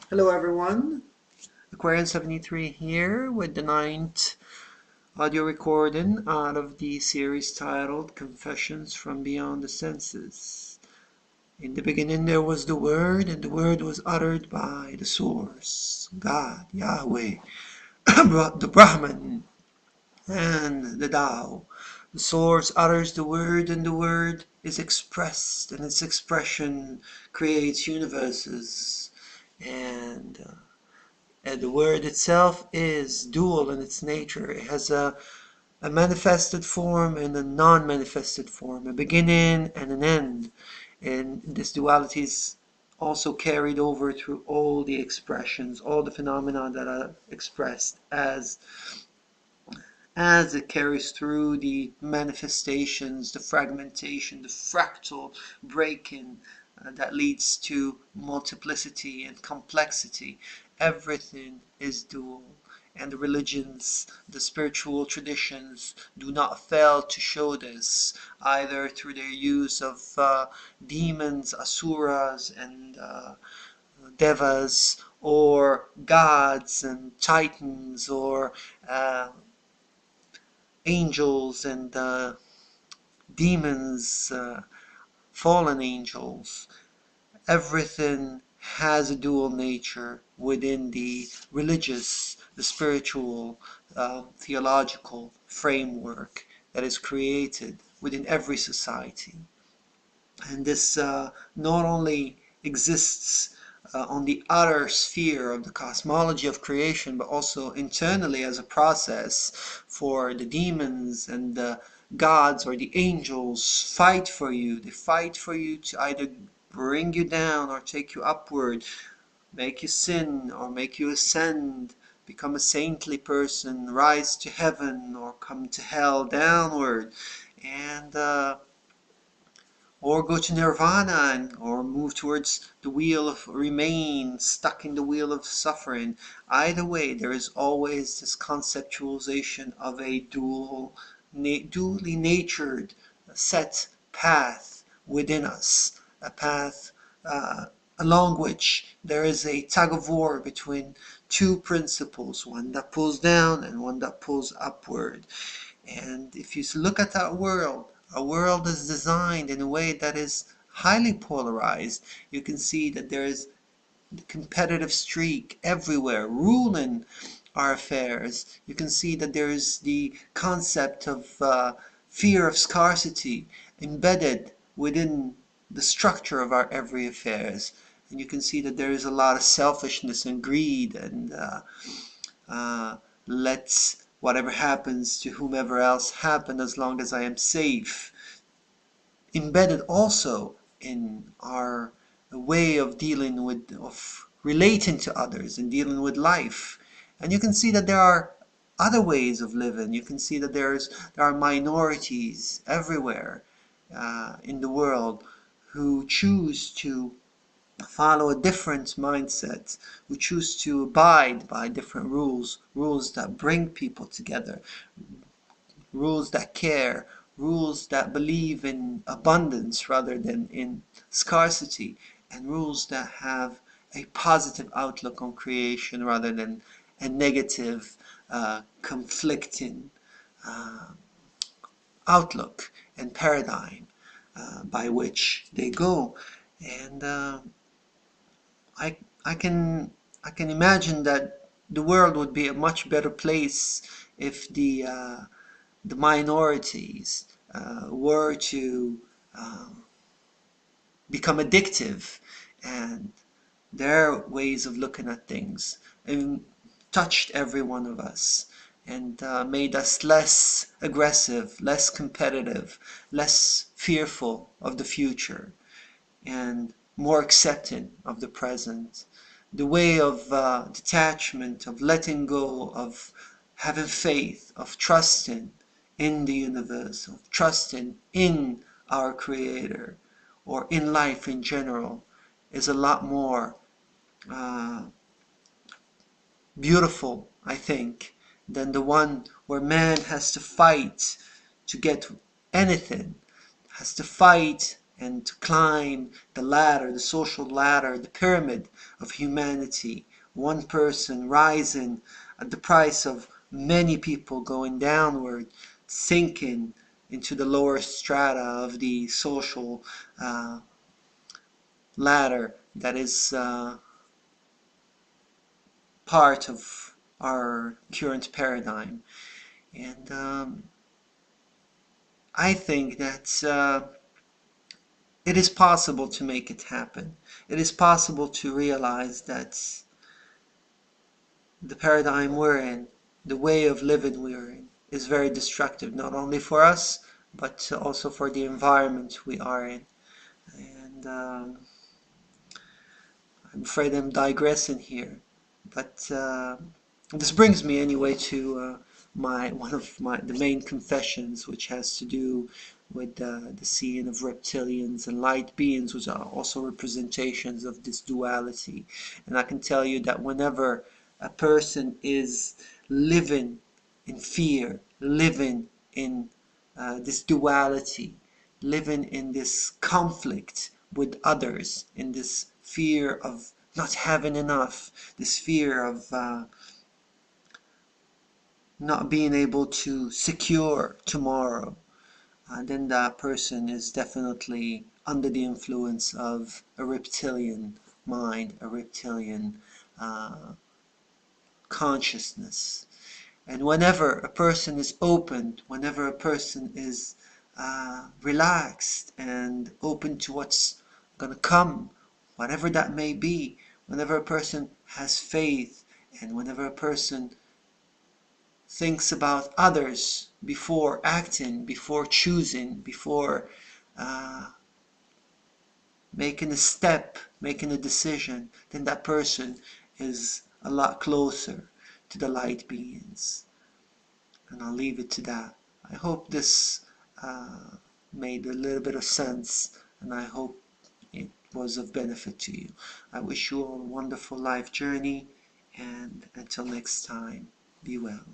Hello everyone, Aquarian 73 here with the 9th audio recording out of the series titled Confessions from Beyond the Senses. In the beginning there was the Word, and the Word was uttered by the Source, God, Yahweh, the Brahman, and the Tao. The Source utters the Word, and the Word is expressed, and its expression creates universes. And the Word itself is dual in its nature. It has a manifested form and a non-manifested form, a beginning and an end. And this duality is also carried over through all the expressions, all the phenomena that are expressed as it carries through the manifestations, the fragmentation, the fractal breaking that leads to multiplicity and complexity. Everything is dual, and the religions, the spiritual traditions do not fail to show this, either through their use of demons, asuras, and devas, or gods and titans, or angels and demons, fallen angels. Everything has a dual nature within the religious, the spiritual, theological framework that is created within every society. And this not only exists on the outer sphere of the cosmology of creation, but also internally as a process for the demons and the gods or the angels fight for you. They fight for you to either bring you down or take you upward, make you sin or make you ascend, become a saintly person, rise to heaven or come to hell downward, and or go to nirvana, or move towards the wheel of remain stuck in the wheel of suffering. Either way, there is always this conceptualization of a dually natured set path within us, a path along which there is a tug of war between two principles, one that pulls down and one that pulls upward. And if you look at our world is designed in a way that is highly polarized. You can see that there is the competitive streak everywhere, ruling our affairs. You can see that there is the concept of fear of scarcity embedded within the structure of our every affairs. And you can see that there is a lot of selfishness and greed and let's whatever happens to whomever else happen as long as I am safe. Embedded also in our way of dealing with, of relating to others and dealing with life. And you can see that there are other ways of living. You can see that there are minorities everywhere in the world who choose to follow a different mindset, who choose to abide by different rules, rules that bring people together, rules that care, rules that believe in abundance rather than in scarcity, and rules that have a positive outlook on creation rather than a negative, conflicting outlook and paradigm by which they go. And I can imagine that the world would be a much better place if the minorities were to become addictive, and their ways of looking at things and touched every one of us, and made us less aggressive, less competitive, less fearful of the future, and more accepting of the present. The way of detachment, of letting go, of having faith, of trusting in the universe, of trusting in our Creator, or in life in general, is a lot more uh, beautiful, I think, than the one where man has to fight to get anything, has to fight and to climb the ladder, the social ladder, the pyramid of humanity. One person rising at the price of many people going downward, sinking into the lower strata of the social ladder that is part of our current paradigm. And I think that it is possible to make it happen. It is possible to realize that the paradigm we're in, the way of living we're in, is very destructive, not only for us, but also for the environment we are in. And I'm afraid I'm digressing here, but this brings me anyway to one of the main confessions, which has to do with the seeing of reptilians and light beings, which are also representations of this duality. And I can tell you that whenever a person is living in fear, living in this duality, living in this conflict with others, in this fear of not having enough, this fear of not being able to secure tomorrow, then that person is definitely under the influence of a reptilian mind, a reptilian consciousness. And whenever a person is opened, whenever a person is relaxed and open to what's going to come, whatever that may be, whenever a person has faith, and whenever a person thinks about others before acting, before choosing, before making a step, making a decision, then that person is a lot closer to the light beings. And I'll leave it to that. I hope this made a little bit of sense, and I hope it was of benefit to you. I wish you all a wonderful life journey, and until next time, be well.